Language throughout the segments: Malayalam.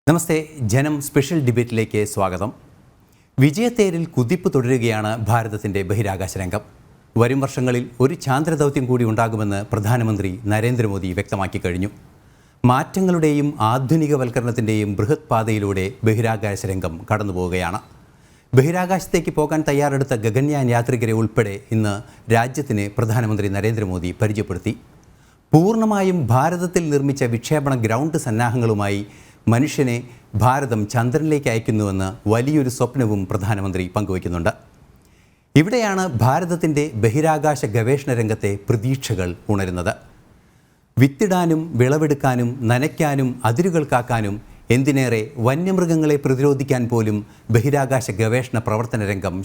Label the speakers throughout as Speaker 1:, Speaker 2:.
Speaker 1: നമസ്തേ, ജനം സ്പെഷ്യൽ ഡിബേറ്റിലേക്ക് സ്വാഗതം. വിജയത്തേരിൽ കുതിപ്പ് തുടരുകയാണ് ഭാരതത്തിൻ്റെ ബഹിരാകാശ രംഗം. വരും വർഷങ്ങളിൽ ഒരു ചാന്ദ്രദൗത്യം കൂടി ഉണ്ടാകുമെന്ന് പ്രധാനമന്ത്രി നരേന്ദ്രമോദി വ്യക്തമാക്കി കഴിഞ്ഞു. മാറ്റങ്ങളുടെയും ആധുനികവൽക്കരണത്തിൻ്റെയും ബൃഹത് പാതയിലൂടെ ബഹിരാകാശ രംഗം കടന്നുപോവുകയാണ്. ബഹിരാകാശത്തേക്ക് പോകാൻ തയ്യാറെടുത്ത ഗഗൻയാൻ യാത്രികരെ ഉൾപ്പെടെ ഇന്ന് രാജ്യത്തിന് പ്രധാനമന്ത്രി നരേന്ദ്രമോദി പരിചയപ്പെടുത്തി. പൂർണ്ണമായും ഭാരതത്തിൽ നിർമ്മിച്ച വിക്ഷേപണ ഗ്രൗണ്ട് സന്നാഹങ്ങളുമായി മനുഷ്യനെ ഭാരതം ചന്ദ്രനിലേക്ക് അയക്കുന്നുവെന്ന് വലിയൊരു സ്വപ്നവും പ്രധാനമന്ത്രി പങ്കുവയ്ക്കുന്നുണ്ട്. ഇവിടെയാണ് ഭാരതത്തിൻ്റെ ബഹിരാകാശ ഗവേഷണ രംഗത്തെ പ്രതീക്ഷകൾ ഉണരുന്നത്. വിത്തിടാനും വിളവെടുക്കാനും നനയ്ക്കാനും അതിരുകൾ കാക്കാനും എന്തിനേറെ വന്യമൃഗങ്ങളെ പ്രതിരോധിക്കാൻ പോലും ബഹിരാകാശ ഗവേഷണ പ്രവർത്തന രംഗം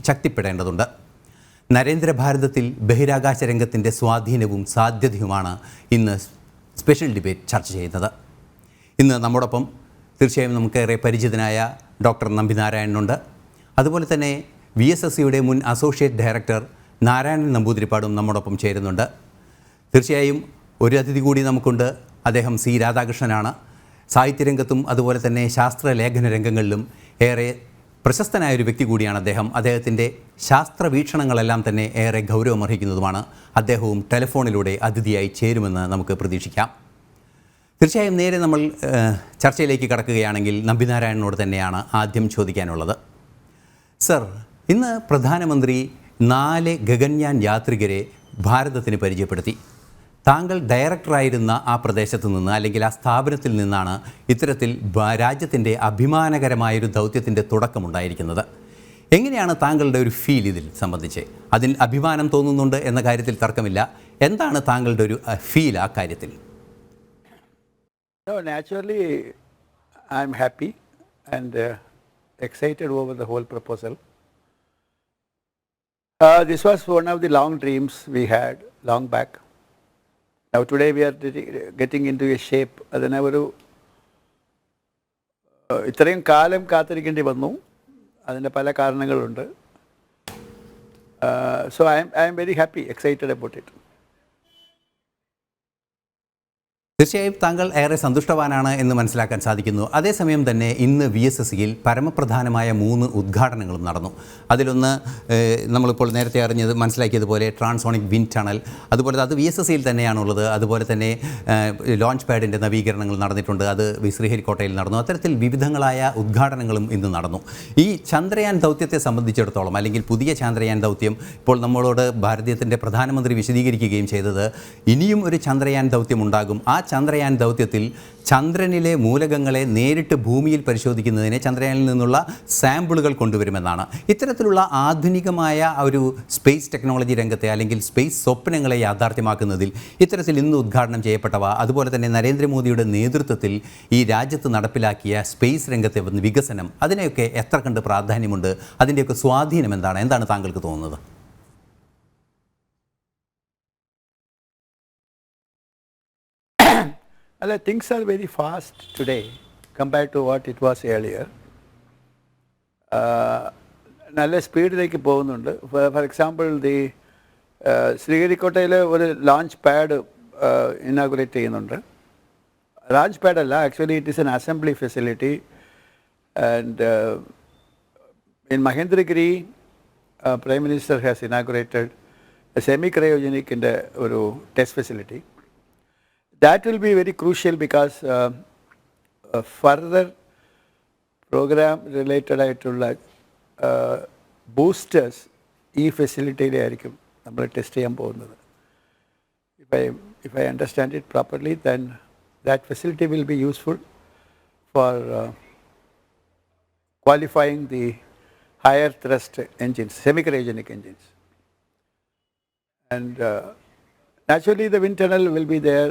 Speaker 1: ശക്തിപ്പെടേണ്ടതുണ്ട്. നരേന്ദ്രഭാരതത്തിൽ ബഹിരാകാശ രംഗത്തിൻ്റെ സ്വാധീനവും സാധ്യതയുമാണ് ഇന്ന് സ്പെഷ്യൽ ഡിബേറ്റ് ചർച്ച ചെയ്യുന്നത്. ഇന്ന് നമ്മോടൊപ്പം തീർച്ചയായും നമുക്കേറെ പരിചിതനായ ഡോക്ടർ നമ്പിനാരായണനുണ്ട്. അതുപോലെ തന്നെ VSSCയുടെ മുൻ അസോസിയേറ്റ് ഡയറക്ടർ നാരായണൻ നമ്പൂതിരിപ്പാടും നമ്മോടൊപ്പം ചേരുന്നുണ്ട്. തീർച്ചയായും ഒരു അതിഥി കൂടി നമുക്കുണ്ട്. അദ്ദേഹം C. രാധാകൃഷ്ണനാണ്. സാഹിത്യരംഗത്തും അതുപോലെ തന്നെ ശാസ്ത്രലേഖന രംഗങ്ങളിലും ഏറെ പ്രശസ്തനായൊരു വ്യക്തി കൂടിയാണ് അദ്ദേഹം. അദ്ദേഹത്തിൻ്റെ ശാസ്ത്രവീക്ഷണങ്ങളെല്ലാം തന്നെ ഏറെ ഗൗരവമർഹിക്കുന്നതുമാണ്. അദ്ദേഹവും ടെലിഫോണിലൂടെ അതിഥിയായി ചേരുമെന്ന് നമുക്ക് പ്രതീക്ഷിക്കാം. തീർച്ചയായും നേരെ നമ്മൾ ചർച്ചയിലേക്ക് കടക്കുകയാണെങ്കിൽ നമ്പിനാരായണനോട് തന്നെയാണ് ആദ്യം ചോദിക്കാനുള്ളത്. സർ, ഇന്ന് പ്രധാനമന്ത്രി 4 ഗഗൻയാൻ യാത്രികരെ ഭാരതത്തിന് പരിചയപ്പെടുത്തി. താങ്കൾ ഡയറക്ടറായിരുന്ന ആ പ്രദേശത്ത് നിന്ന് അല്ലെങ്കിൽ ആ സ്ഥാപനത്തിൽ നിന്നാണ് ഇത്തരത്തിൽ രാജ്യത്തിൻ്റെ അഭിമാനകരമായൊരു ദൗത്യത്തിൻ്റെ തുടക്കമുണ്ടായിരിക്കുന്നത്. എങ്ങനെയാണ് താങ്കളുടെ ഒരു ഫീൽ ഇതിൽ സംബന്ധിച്ച്? അതിൽ അഭിമാനം തോന്നുന്നുണ്ട് എന്ന കാര്യത്തിൽ തർക്കമില്ല. എന്താണ് താങ്കളുടെ ഒരു ഫീൽ ആ കാര്യത്തിൽ?
Speaker 2: No, naturally, I'm happy and excited over the whole proposal. This was one of the long dreams we had long back. Now today we are getting into a shape. അതിനൊരു ഇത്രയും കാലം കാത്തിരിക്കേണ്ടി വന്നു. അതിൻ്റെ പല കാരണങ്ങളുണ്ട്. So I am very happy, excited about it.
Speaker 1: തീർച്ചയായും താങ്കൾ ഏറെ സന്തുഷ്ടവാനാണ് എന്ന് മനസ്സിലാക്കാൻ സാധിക്കുന്നു. അതേസമയം തന്നെ ഇന്ന് VSSCയിൽ പരമപ്രധാനമായ 3 ഉദ്ഘാടനങ്ങളും നടന്നു. അതിലൊന്ന് നമ്മളിപ്പോൾ നേരത്തെ മനസ്സിലാക്കിയതുപോലെ ട്രാൻസോണിക് വിൻഡ് ടണൽ, അതുപോലെ അത് VSSCയിൽ തന്നെയാണുള്ളത്. അതുപോലെ തന്നെ ലോഞ്ച് പാഡിൻ്റെ നവീകരണങ്ങൾ നടന്നിട്ടുണ്ട്. അത് ശ്രീഹരിക്കോട്ടയിൽ നടന്നു. അത്തരത്തിൽ വിവിധങ്ങളായ ഉദ്ഘാടനങ്ങളും ഇന്ന് നടന്നു. ഈ ചന്ദ്രയാൻ ദൗത്യത്തെ സംബന്ധിച്ചിടത്തോളം, അല്ലെങ്കിൽ പുതിയ ചന്ദ്രയാൻ ദൗത്യം, ഇപ്പോൾ നമ്മളോട് ഭാരതത്തിൻ്റെ പ്രധാനമന്ത്രി വിശദീകരിക്കുകയും ചെയ്തത് ഇനിയും ഒരു ചന്ദ്രയാൻ ദൗത്യം ഉണ്ടാകും. ആ ചന്ദ്രയാൻ ദൗത്യത്തിൽ ചന്ദ്രനിലെ മൂലകങ്ങളെ നേരിട്ട് ഭൂമിയിൽ പരിശോധിക്കുന്നതിന് ചന്ദ്രയാനിൽ നിന്നുള്ള സാമ്പിളുകൾ കൊണ്ടുവരുമെന്നാണ്. ഇത്തരത്തിലുള്ള ആധുനികമായ ഒരു സ്പേസ് ടെക്നോളജി രംഗത്തെ അല്ലെങ്കിൽ സ്പേസ് സ്വപ്നങ്ങളെ യാഥാർത്ഥ്യമാക്കുന്നതിൽ ഇത്തരത്തിൽ ഇന്ന് ഉദ്ഘാടനം ചെയ്യപ്പെട്ടവ, അതുപോലെ തന്നെ നരേന്ദ്രമോദിയുടെ നേതൃത്വത്തിൽ ഈ രാജ്യത്ത് നടപ്പിലാക്കിയ സ്പേസ് രംഗത്തെ വികസനം, അതിനെയൊക്കെ എത്ര കണ്ട് പ്രാധാന്യമുണ്ട്? അതിൻ്റെയൊക്കെ സ്വാധീനം എന്താണ് താങ്കൾക്ക് തോന്നുന്നത്?
Speaker 2: Well, things are very fast today compared to what it was earlier. നല്ല സ്പീഡിലേക്ക് പോകുന്നുണ്ട്. ഫോർ എക്സാമ്പിൾ ശ്രീഹരിക്കോട്ടയിൽ ഒരു ലോഞ്ച് പാഡ് ഇനാഗുറേറ്റ് ചെയ്യുന്നുണ്ട്. ലോഞ്ച് പാഡ് അല്ല, actually it is an assembly facility. And in Mahendragiri prime minister has inaugurated semi ക്രയോജനിക്കിൻ്റെ ഒരു test facility. That will be very crucial because further program related ആയിട്ടുള്ള ബൂസ്റ്റേഴ്സ് ഈ ഫെസിലിറ്റിയിലായിരിക്കും നമ്മൾ ടെസ്റ്റ് ചെയ്യാൻ പോകുന്നത്. If I understand it properly, then that facility will be useful for qualifying the higher thrust engines, semi-cryogenic engines. And naturally, the wind tunnel will be there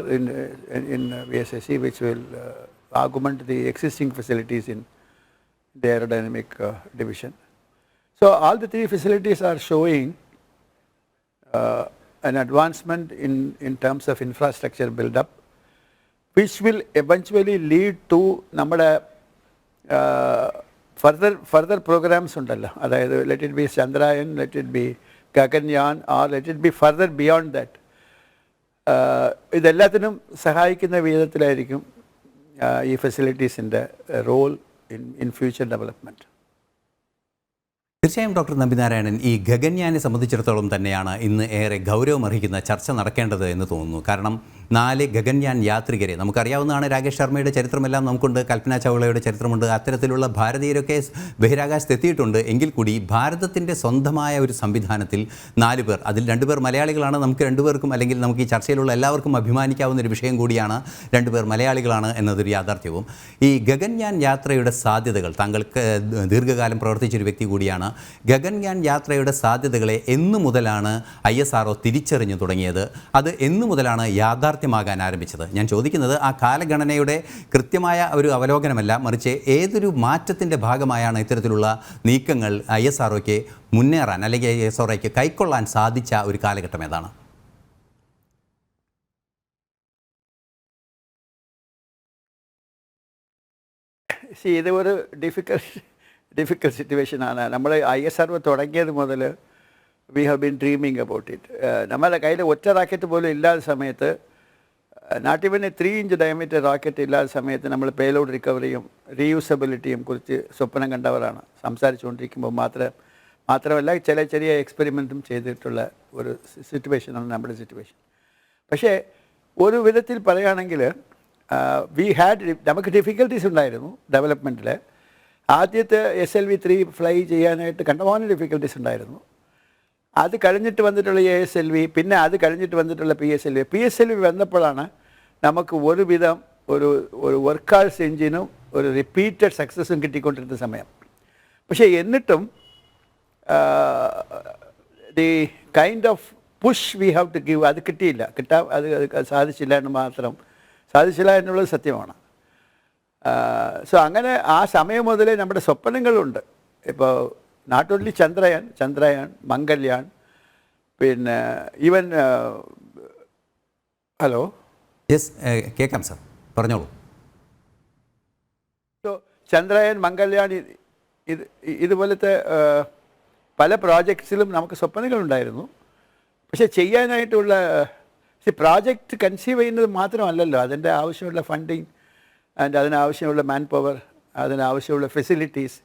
Speaker 2: in VSSC, which will augment the existing facilities in the aerodynamic division. So all the 3 facilities are showing an advancement in terms of infrastructure build-up, which will eventually lead to നമ്മുടെ further programs ഉണ്ടല്ലോ. അതായത് let it be Chandrayaan, let it be Gaganyaan, or let it be further beyond that. ഇതെല്ലാത്തിനും സഹായിക്കുന്ന വിധത്തിലായിരിക്കും ഈ ഫെസിലിറ്റീസിൻ്റെ റോൾ ഇൻ ഫ്യൂച്ചർ ഡെവലപ്മെൻറ്റ്.
Speaker 1: തീർച്ചയായും ഡോക്ടർ നമ്പിനാരായണൻ, ഈ ഗഗൻയാനെ സംബന്ധിച്ചിടത്തോളം തന്നെയാണ് ഇന്ന് ഏറെ ഗൗരവമർഹിക്കുന്ന ചർച്ച നടക്കേണ്ടത് എന്ന് തോന്നുന്നു. കാരണം 4 ഗഗൻയാൻ യാത്രികരെ നമുക്കറിയാവുന്നതാണ്. രാകേഷ് ശർമ്മയുടെ ചരിത്രമെല്ലാം നമുക്കുണ്ട്, കൽപ്പന ചൗളയുടെ ചരിത്രമുണ്ട്. അത്തരത്തിലുള്ള ഭാരതീയരൊക്കെ ബഹിരാകാശത്ത് എത്തിയിട്ടുണ്ട്. എങ്കിൽ കൂടി ഭാരതത്തിൻ്റെ സ്വന്തമായ ഒരു സംവിധാനത്തിൽ 4 പേർ, അതിൽ 2 പേർ മലയാളികളാണ്. നമുക്ക് 2 പേർക്കും, അല്ലെങ്കിൽ നമുക്ക് ഈ ചർച്ചയിലുള്ള എല്ലാവർക്കും അഭിമാനിക്കാവുന്ന ഒരു വിഷയം കൂടിയാണ്. 2 പേർ മലയാളികളാണ് എന്നതൊരു യാഥാർത്ഥ്യവും. ഈ ഗഗൻയാൻ യാത്രയുടെ സാധ്യതകൾ, താങ്കൾക്ക് ദീർഘകാലം പ്രവർത്തിച്ചൊരു വ്യക്തി കൂടിയാണ്. ഗഗൻയാൻ യാത്രയുടെ സാധ്യതകളെ എന്നു മുതലാണ് ISRO തിരിച്ചറിഞ്ഞു തുടങ്ങിയത്? അത് എന്നു മുതലാണ് യാഥാർത്ഥ്യമാകാൻ ആരംഭിച്ചത്? ഞാൻ ചോദിക്കുന്നത് ആ കാലഗണനയുടെ കൃത്യമായ ഒരു അവലോകനമല്ല, മറിച്ച് ഏതൊരു മാറ്റത്തിൻ്റെ ഭാഗമായാണ് ഇത്തരത്തിലുള്ള നീക്കങ്ങൾ ISROയ്ക്ക് മുന്നേറാൻ, അല്ലെങ്കിൽ ISROയ്ക്ക് കൈക്കൊള്ളാൻ സാധിച്ച ഒരു കാലഘട്ടം ഏതാണ്?
Speaker 2: ഇത് ഒരു ഡിഫിക്കൽട്ട് സിറ്റുവേഷനാണ്. നമ്മൾ ISRO തുടങ്ങിയത് മുതൽ we have been dreaming about it. നമ്മുടെ കയ്യിൽ ഒറ്റ റാക്കറ്റ് പോലും ഇല്ലാത്ത സമയത്ത്, not even 3 inch diameter rocket ഇല്ലാത്ത സമയത്ത് നമ്മൾ പേലോഡ് റിക്കവറിയും റീയൂസബിലിറ്റിയും കുറിച്ച് സ്വപ്നം കണ്ടവരാണ്. സംസാരിച്ചുകൊണ്ടിരിക്കുമ്പോൾ മാത്രമല്ല ചെറിയ എക്സ്പെരിമെൻറ്റും ചെയ്തിട്ടുള്ള ഒരു സിറ്റുവേഷനാണ് നമ്മുടെ സിറ്റുവേഷൻ. പക്ഷേ ഒരു വിധത്തിൽ പറയുകയാണെങ്കിൽ നമുക്ക് ഡിഫിക്കൽട്ടീസ് ഉണ്ടായിരുന്നു ഡെവലപ്മെൻറ്റിൽ. ആദ്യത്തെ SLV-3 ഫ്ലൈ ചെയ്യാനായിട്ട് കണ്ടമാനം ഡിഫിക്കൽട്ടീസ് ഉണ്ടായിരുന്നു. അത് കഴിഞ്ഞിട്ട് വന്നിട്ടുള്ള ASLV, പിന്നെ അത് കഴിഞ്ഞിട്ട് വന്നിട്ടുള്ള PSLV വന്നപ്പോഴാണ് നമുക്ക് ഒരുവിധം ഒരു വർക്കാഴ്സ് എഞ്ചിനും ഒരു റിപ്പീറ്റഡ് സക്സസ്സും കിട്ടിക്കൊണ്ടിരുന്ന സമയം. പക്ഷേ എന്നിട്ടും the kind of push we have to give അത് കിട്ടിയില്ല. അത് സാധിച്ചില്ല എന്നുള്ളത് സത്യമാണ്. സോ അങ്ങനെ ആ സമയം മുതലേ നമ്മുടെ സ്വപ്നങ്ങളുണ്ട്. ഇപ്പോൾ നോട്ട് ഓൺലി ചന്ദ്രയാൻ, മംഗൾയാൻ, പിന്നെ ഈവൻ ഹലോ
Speaker 1: യെസ്, കേൾക്കാം സാർ, പറഞ്ഞോളൂ.
Speaker 2: സോ ചന്ദ്രയാൻ, മംഗൾയാൻ, ഇതുപോലത്തെ പല പ്രോജക്ട്സിലും നമുക്ക് സ്വപ്നങ്ങളുണ്ടായിരുന്നു. പക്ഷെ ചെയ്യാനായിട്ടുള്ള പ്രോജക്റ്റ് കൺസീവ് ചെയ്യുന്നത് മാത്രമല്ലല്ലോ, അതിൻ്റെ ആവശ്യമുള്ള ഫണ്ടിങ് ആൻഡ് അതിനാവശ്യമുള്ള മാൻ പവർ, അതിനാവശ്യമുള്ള facilities,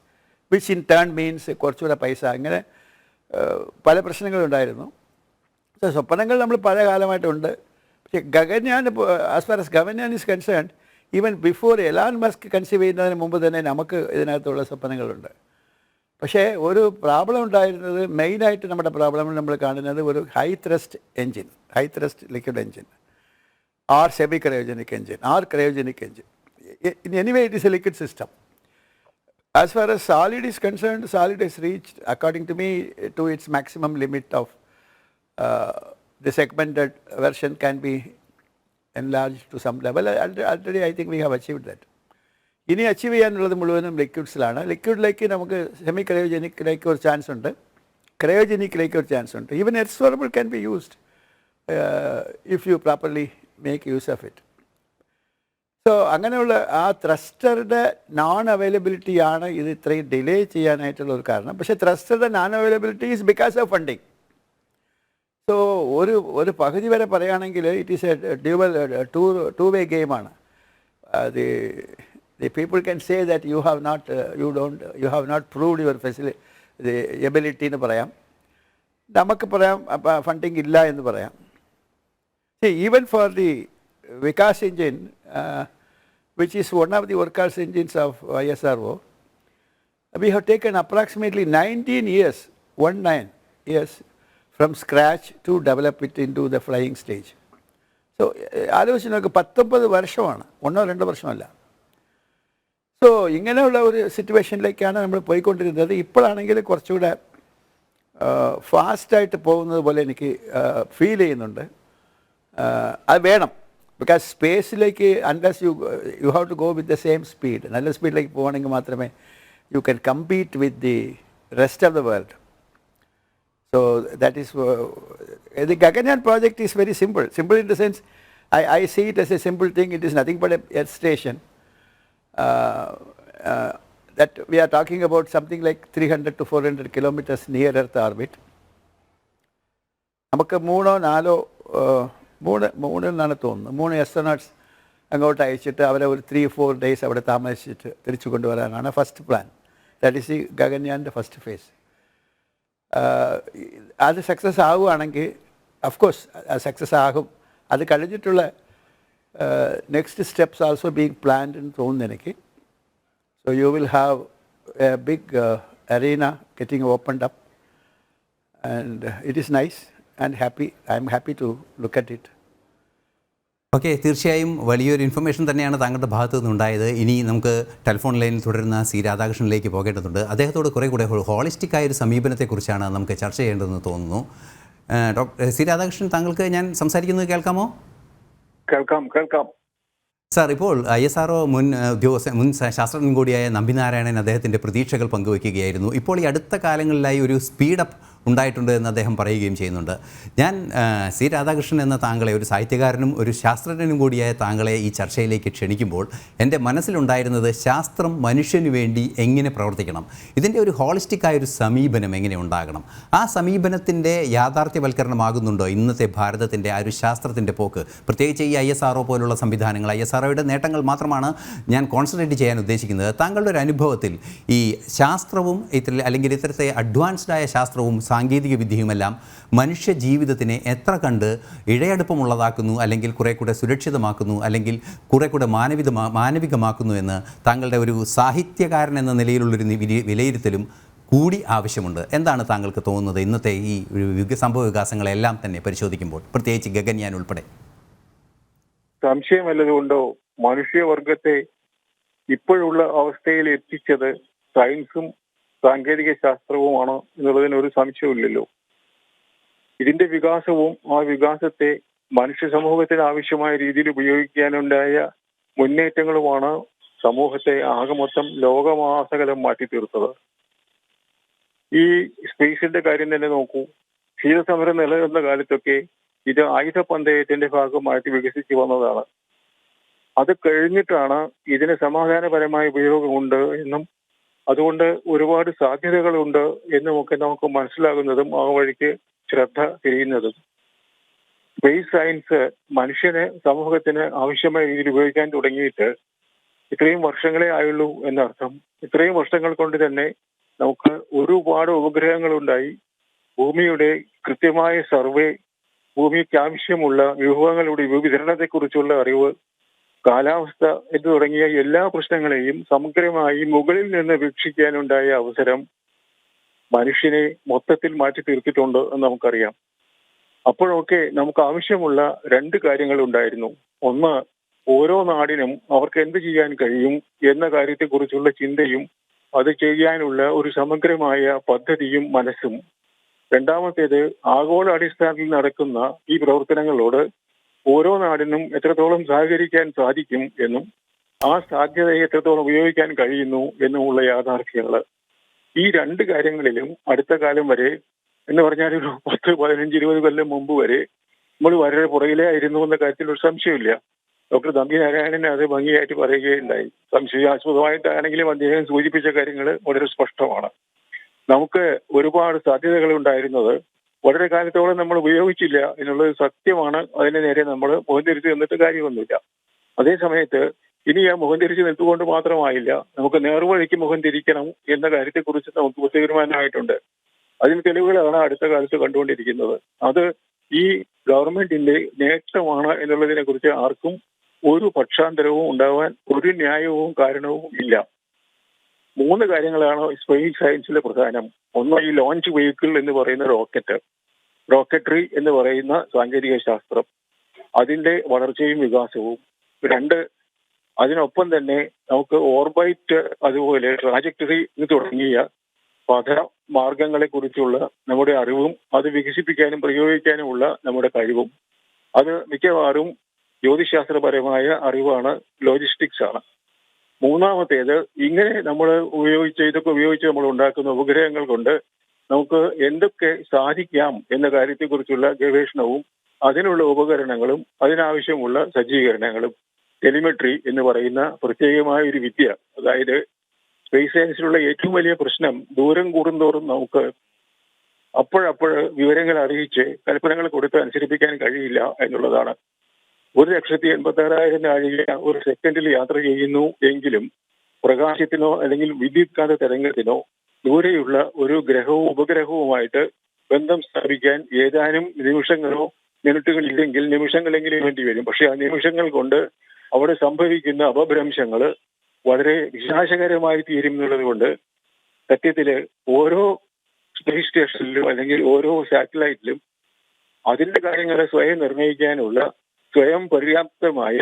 Speaker 2: which in turn means കുറച്ചുകൂടെ പൈസ, അങ്ങനെ പല പ്രശ്നങ്ങളുണ്ടായിരുന്നു. സ്വപ്നങ്ങൾ നമ്മൾ പല കാലമായിട്ടുണ്ട്. പക്ഷേ Gaganyaan, as far as Gaganyaan is concerned, even before Elan Musk conceive ചെയ്യുന്നതിന് മുമ്പ് തന്നെ നമുക്ക് ഇതിനകത്തുള്ള സ്വപ്നങ്ങളുണ്ട്. പക്ഷേ ഒരു പ്രോബ്ലം ഉണ്ടായിരുന്നത്, മെയിനായിട്ട് നമ്മുടെ പ്രോബ്ലം നമ്മൾ കാണുന്നത് ഒരു high thrust liquid engine, or semi-cryogenic engine, or cryogenic engine. In any way, it is a liquid system. As far as solid is concerned, solid has reached, according to me, to its maximum limit of the segmented version can be enlarged to some level. Already I think we have achieved that. ഇനി അച്ചീവ് ചെയ്യാനുള്ളത് മുഴുവനും ലിക്വിഡ്സിലാണ്. ലിക്വിഡിലേക്ക് നമുക്ക് സെമി ക്രയോജനിക്കിലേക്ക് ഒരു ചാൻസ് ഉണ്ട്, ക്രയോജനിക്കിലേക്ക് ഒരു ചാൻസ് ഉണ്ട്. Even earth storable can be used if you properly make use of it. So അങ്ങനെയുള്ള ആ ത്രസ്റ്ററുടെ നോൺ അവൈലബിലിറ്റിയാണ് ഇത് ഇത്രയും ഡിലേ ചെയ്യാനായിട്ടുള്ള ഒരു കാരണം. പക്ഷേ ത്രസ്റ്ററുടെ non availability is because of funding. So ഒരു പകുതി വരെ പറയുകയാണെങ്കിൽ it is a dual two way ഗെയിമാണ്. The people can say that you have not proved your the ability എന്ന് പറയാം, നമുക്ക് പറയാം ഫണ്ടിങ് ഇല്ല എന്ന് പറയാം. See, even for the Vikas engine, which is one of the workhorse engines of ISRO, we have taken approximately 19 years from scratch to develop it into the flying stage. So ആലോചിച്ച് നോക്ക്, 19 വർഷമാണ്, 1-2 വർഷമല്ല. സോ ഇങ്ങനെയുള്ള ഒരു സിറ്റുവേഷനിലേക്കാണ് നമ്മൾ പോയിക്കൊണ്ടിരുന്നത്. ഇപ്പോഴാണെങ്കിൽ കുറച്ചുകൂടെ ഫാസ്റ്റായിട്ട് പോകുന്നത് പോലെ എനിക്ക് ഫീൽ ചെയ്യുന്നുണ്ട്. അത് വേണം, ബിക്കോസ് സ്പേസിലേക്ക് unless you have to go with the same speed, നല്ല സ്പീഡിലേക്ക് പോകണമെങ്കിൽ മാത്രമേ you can compete with the rest of the world. So that is the Gaganyaan project is very simple in the sense I see it as a simple thing. It is nothing but a earth station. That we are talking about something like 300 to 400 kilometers near Earth orbit. നമുക്ക് 3 എന്നാണ് തോന്നുന്നു, 3 astronauts അങ്ങോട്ട് അയച്ചിട്ട് അവരെ ഒരു 3-4 ഡേയ്സ് അവിടെ താമസിച്ചിട്ട് തിരിച്ചു കൊണ്ടുവരാനാണ് ഫസ്റ്റ് പ്ലാൻ. ദാറ്റ് ഈസ് ഈ ഗഗൻയാൻ്റെ ഫസ്റ്റ് ഫേസ്. അത് സക്സസ് ആവുകയാണെങ്കിൽ അഫ്കോഴ്സ് അത് സക്സസ് ആകും. അത് കഴിഞ്ഞിട്ടുള്ള next steps also being planned എന്ന് തോന്നുന്നു എനിക്ക്. So you will have a big arena getting opened up and it is nice and happy. I'm happy to look at it.
Speaker 1: Okay, തീർച്ചയായും വലിയൊരു ഇൻഫർമേഷൻ തന്നെയാണ് താങ്കളുടെ ഭാഗത്തു നിന്നുണ്ടായത്. ഇനി നമുക്ക് ടെലിഫോൺ ലൈനിൽ തുടരുന്ന സി രാധാകൃഷ്ണനിലേക്ക് പോകേണ്ടതുണ്ട്. അദ്ദേഹത്തോട് കുറേ കൂടെ ഹോളിസ്റ്റിക് ആയ ഒരു സമീപനത്തെക്കുറിച്ചാണ് നമുക്ക് ചർച്ച ചെയ്യേണ്ടതെന്ന് തോന്നുന്നു. ഡോക്ടർ സി രാധാകൃഷ്ണൻ, താങ്കൾക്ക് ഞാൻ സംസാരിക്കുന്നത് കേൾക്കാമോ?
Speaker 3: കേൾക്കാം.
Speaker 1: സാർ, ഇപ്പോൾ ISRO മുൻ ശാസ്ത്രജ്ഞൻ കൂടിയായ നമ്പിനാരായണൻ അദ്ദേഹത്തിൻ്റെ പ്രതീക്ഷകൾ പങ്കുവയ്ക്കുകയായിരുന്നു. ഇപ്പോൾ ഈ അടുത്ത കാലങ്ങളിലായി ഒരു സ്പീഡപ്പ് ഉണ്ടായിട്ടുണ്ട് എന്ന് അദ്ദേഹം പറയുകയും ചെയ്യുന്നുണ്ട്. ഞാൻ സി രാധാകൃഷ്ണൻ എന്ന താങ്കളെ, ഒരു സാഹിത്യകാരനും ഒരു ശാസ്ത്രജ്ഞനും കൂടിയായ താങ്കളെ ഈ ചർച്ചയിലേക്ക് ക്ഷണിക്കുമ്പോൾ എൻ്റെ മനസ്സിലുണ്ടായിരുന്നത് ശാസ്ത്രം മനുഷ്യന് വേണ്ടി എങ്ങനെ പ്രവർത്തിക്കണം, ഇതിൻ്റെ ഒരു ഹോളിസ്റ്റിക് ആയ ഒരു സമീപനം എങ്ങനെ ഉണ്ടാകണം, ആ സമീപനത്തിൻ്റെ യാഥാർത്ഥ്യവൽക്കരണമാകുന്നുണ്ടോ ഇന്നത്തെ ഭാരതത്തിൻ്റെ ആ ഒരു ശാസ്ത്രത്തിൻ്റെ പോക്ക്? പ്രത്യേകിച്ച് ഈ ISRO പോലുള്ള സംവിധാനങ്ങൾ, ISROയുടെ നേട്ടങ്ങൾ മാത്രമാണ് ഞാൻ കോൺസെൻട്രേറ്റ് ചെയ്യാൻ ഉദ്ദേശിക്കുന്നത്. താങ്കളുടെ ഒരു അനുഭവത്തിൽ ഈ ശാസ്ത്രവും അല്ലെങ്കിൽ ഇത്തരത്തെ അഡ്വാൻസ്ഡായ ശാസ്ത്രവും സാങ്കേതിക വിദ്യയുമെല്ലാം മനുഷ്യ ജീവിതത്തിനെ എത്ര കണ്ട് ഇഴയടുപ്പമുള്ളതാക്കുന്നു, അല്ലെങ്കിൽ കുറെ കൂടെ സുരക്ഷിതമാക്കുന്നു, അല്ലെങ്കിൽ കുറെ കൂടെ മാനവികമാക്കുന്നു എന്ന് താങ്കളുടെ ഒരു സാഹിത്യകാരൻ എന്ന നിലയിലുള്ളൊരു വിലയിരുത്തലും കൂടി ആവശ്യമുണ്ട്. എന്താണ് താങ്കൾക്ക് തോന്നുന്നത് ഇന്നത്തെ ഈ സംഭവ വികാസങ്ങളെല്ലാം തന്നെ പരിശോധിക്കുമ്പോൾ, പ്രത്യേകിച്ച് ഗഗൻയാൻ ഉൾപ്പെടെ?
Speaker 3: സംശയമല്ലതുകൊണ്ടോ മനുഷ്യവർഗത്തെ ഇപ്പോഴുള്ള അവസ്ഥയിൽ എത്തിച്ചത് സയൻസും സാങ്കേതിക ശാസ്ത്രവുമാണ് എന്നുള്ളതിന് ഒരു സംശയമില്ലല്ലോ. ഇതിന്റെ വികാസവും ആ വികാസത്തെ മനുഷ്യ സമൂഹത്തിന് ആവശ്യമായ രീതിയിൽ ഉപയോഗിക്കാനുണ്ടായ മുന്നേറ്റങ്ങളുമാണ് സമൂഹത്തെ ആകെ മൊത്തം ലോകമാസകലം മാറ്റിത്തീർത്തത്. ഈ സ്പേസിന്റെ കാര്യം തന്നെ നോക്കൂ. ശീതസമരം നിലനിന്ന കാലത്തൊക്കെ ഇത് ആയുധ പന്തയത്തിന്റെ ഭാഗമായിട്ട് വികസിച്ചു വന്നതാണ്. അത് കഴിഞ്ഞിട്ടാണ് ഇതിന് സമാധാനപരമായ ഉപയോഗമുണ്ട് എന്നും അതുകൊണ്ട് ഒരുപാട് സാധ്യതകളുണ്ട് എന്നുമൊക്കെ നമുക്ക് മനസ്സിലാകുന്നതും ആ വഴിക്ക് ശ്രദ്ധ തിരിയുന്നതും. സ്പേസ് സയൻസ് മനുഷ്യന് സമൂഹത്തിന് ആവശ്യമായ രീതിയിൽ ഉപയോഗിക്കാൻ തുടങ്ങിയിട്ട് ഇത്രയും വർഷങ്ങളെ ആയുള്ളൂ എന്നർത്ഥം. ഇത്രയും വർഷങ്ങൾ കൊണ്ട് തന്നെ നമുക്ക് ഒരുപാട് ഉപഗ്രഹങ്ങളുണ്ടായി. ഭൂമിയുടെ കൃത്യമായ സർവേ, ഭൂമിക്ക് ആവശ്യമുള്ള വിഭവങ്ങളുടെ വിതരണത്തെക്കുറിച്ചുള്ള അറിവ്, കാലാവസ്ഥ എന്ന് തുടങ്ങിയ എല്ലാ പ്രശ്നങ്ങളെയും സമഗ്രമായി മുകളിൽ നിന്ന് വീക്ഷിക്കാനുണ്ടായ അവസരം മനുഷ്യനെ മൊത്തത്തിൽ മാറ്റി തീർത്തിട്ടുണ്ട് എന്ന് നമുക്കറിയാം. അപ്പോഴൊക്കെ നമുക്ക് ആവശ്യമുള്ള രണ്ട് കാര്യങ്ങൾ ഉണ്ടായിരുന്നു. ഒന്ന്, ഓരോ നാടിനും അവർക്ക് എന്ത് ചെയ്യാൻ കഴിയും എന്ന കാര്യത്തെക്കുറിച്ചുള്ള ചിന്തയും അത് ചെയ്യാനുള്ള ഒരു സമഗ്രമായ പദ്ധതിയും മനസ്സും. രണ്ടാമത്തേത്, ആഗോള അടിസ്ഥാനത്തിൽ നടക്കുന്ന ഈ പ്രവർത്തനങ്ങളോട് ഓരോ നാടിനും എത്രത്തോളം സഹകരിക്കാൻ സാധിക്കും എന്നും ആ സാധ്യതയെ എത്രത്തോളം ഉപയോഗിക്കാൻ കഴിയുന്നു എന്നുമുള്ള യാഥാർത്ഥ്യങ്ങൾ. ഈ രണ്ട് കാര്യങ്ങളിലും അടുത്ത കാലം വരെ എന്ന് പറഞ്ഞാൽ ഒരു 10, 15, 20 കൊല്ലം മുമ്പ് വരെ നമ്മൾ വളരെ പുറകിലേ ആയിരുന്നു എന്ന കാര്യത്തിൽ ഒരു സംശയമില്ല. ഡോക്ടർ നമ്പിനാരായണൻ അത് ഭംഗിയായിട്ട് പറയുകയുണ്ടായി. സംശയാസ്പദമായിട്ടാണെങ്കിലും അദ്ദേഹം സൂചിപ്പിച്ച കാര്യങ്ങൾ വളരെ സ്പഷ്ടമാണ്. നമുക്ക് ഒരുപാട് സാധ്യതകൾ ഉണ്ടായിരുന്നത് വളരെ കാലത്തോളം നമ്മൾ ഉപയോഗിച്ചില്ല എന്നുള്ളത് സത്യമാണ്. അതിന് നേരെ നമ്മൾ മുഖം തിരിച്ച് നിന്നിട്ട് കാര്യമൊന്നുമില്ല. അതേ സമയത്ത് ഇനി ആ മുഖം തിരിച്ച് നിൽത്തുകൊണ്ട് മാത്രമായില്ല, നമുക്ക് നേർവഴിക്ക് മുഖം തിരിക്കണം എന്ന കാര്യത്തെക്കുറിച്ച് നമുക്ക് തീരുമാനമായിട്ടുണ്ട്. അതിന് തെളിവുകളാണ് അടുത്ത കാലത്ത് കണ്ടുകൊണ്ടിരിക്കുന്നത്. അത് ഈ ഗവൺമെന്റിന്റെ നേട്ടമാണ് എന്നുള്ളതിനെ കുറിച്ച് ആർക്കും ഒരു പക്ഷാന്തരവും ഉണ്ടാവാൻ ഒരു ന്യായവും കാരണവും ഇല്ല. 3 കാര്യങ്ങളാണ് സ്പേസ് സയൻസിലെ പ്രധാനം. ഒന്ന്, ഈ ലോഞ്ച് വെഹിക്കിൾ എന്ന് പറയുന്ന റോക്കറ്ററി എന്ന് പറയുന്ന സാങ്കേതിക ശാസ്ത്രം, അതിന്റെ വളർച്ചയും വികാസവും. 2, അതിനൊപ്പം തന്നെ നമുക്ക് ഓർബൈറ്റ്, അതുപോലെ ട്രാജക്ടറി തുടങ്ങിയ പഥ മാർഗങ്ങളെ കുറിച്ചുള്ള നമ്മുടെ അറിവും അത് വികസിപ്പിക്കാനും പ്രയോഗിക്കാനുമുള്ള നമ്മുടെ കഴിവും. അത് മിക്കവാറും ജ്യോതിശാസ്ത്രപരമായ അറിവാണ്, ലോജിസ്റ്റിക്സ് ആണ്. മൂന്നാമത്തേത്, ഇങ്ങനെ നമ്മൾ ഇതൊക്കെ ഉപയോഗിച്ച് നമ്മൾ ഉണ്ടാക്കുന്ന ഉപഗ്രഹങ്ങൾ കൊണ്ട് നമുക്ക് എന്തൊക്കെ സാധിക്കാം എന്ന കാര്യത്തെക്കുറിച്ചുള്ള ഗവേഷണവും അതിനുള്ള ഉപകരണങ്ങളും അതിനാവശ്യമുള്ള സജ്ജീകരണങ്ങളും. ടെലിമെട്രി എന്ന് പറയുന്ന പ്രത്യേകമായ ഒരു വിദ്യ. അതായത് സ്പേസ് സയൻസിലുള്ള ഏറ്റവും വലിയ പ്രശ്നം ദൂരം കൂടുന്തോറും നമുക്ക് അപ്പോഴപ്പോൾ വിവരങ്ങൾ അറിയിച്ച് കൽപ്പനകൾ കൊടുത്ത് അനുസരിപ്പിക്കാൻ കഴിയില്ല എന്നുള്ളതാണ്. 1,86,000 നാഴിക ഒരു സെക്കൻഡിൽ യാത്ര ചെയ്യുന്നു എങ്കിലും പ്രകാശത്തിനോ അല്ലെങ്കിൽ വിദ്യുത്കാന്ത തരംഗത്തിനോ ദൂരെയുള്ള ഒരു ഗ്രഹവും ഉപഗ്രഹവുമായിട്ട് ബന്ധം സ്ഥാപിക്കാൻ ഏതാനും നിമിഷങ്ങളോ മിനിറ്റുകളില്ലെങ്കിൽ നിമിഷങ്ങളെങ്കിലും വേണ്ടി വരും. പക്ഷെ ആ നിമിഷങ്ങൾ കൊണ്ട് അവിടെ സംഭവിക്കുന്ന അപഭ്രംശങ്ങൾ വളരെ വിനാശകരമായി തീരും എന്നുള്ളത് കൊണ്ട് സത്യത്തില് ഓരോ സ്പേസ് സ്റ്റേഷനിലും അല്ലെങ്കിൽ ഓരോ സാറ്റലൈറ്റിലും അതിന്റെ കാര്യങ്ങളെ സ്വയം നിർണ്ണയിക്കാനുള്ള സ്വയം പര്യാപ്തമായ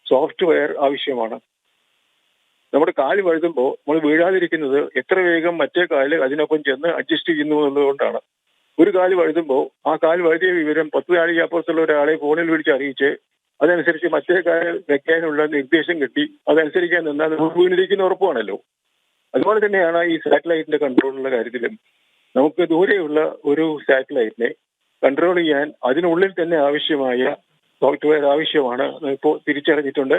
Speaker 3: സോഫ്റ്റ്വെയർ ആവശ്യമാണ്. നമ്മുടെ കാല് വഴുതുമ്പോൾ നമ്മൾ വീഴാതിരിക്കുന്നത് എത്ര വേഗം മറ്റേ കാല് അതിനൊപ്പം ചെന്ന് അഡ്ജസ്റ്റ് ചെയ്യുന്നു എന്നുള്ളതുകൊണ്ടാണ്. ഒരു കാല് വഴുതുമ്പോൾ ആ കാല് വഴുതിയ വിവരം 10 നാഴിക അപ്പുറത്തുള്ള ഒരാളെ ഫോണിൽ വിളിച്ച് അറിയിച്ച് അതനുസരിച്ച് മറ്റേ കാല് വെക്കാനുള്ള നിർദ്ദേശം കിട്ടി അതനുസരിക്കാൻ നിന്നാൽ നമുക്ക് വീണിരിക്കുന്ന ഉറപ്പാണല്ലോ. അതുപോലെ തന്നെയാണ് ഈ സാറ്റലൈറ്റിന്റെ കൺട്രോളിലുള്ള കാര്യത്തിലും. നമുക്ക് ദൂരെയുള്ള ഒരു സാറ്റലൈറ്റിനെ കൺട്രോൾ ചെയ്യാൻ അതിനുള്ളിൽ തന്നെ ആവശ്യമായ സോഫ്റ്റ്വെയർ ആവശ്യമാണ് ഇപ്പോൾ തിരിച്ചറിഞ്ഞിട്ടുണ്ട്.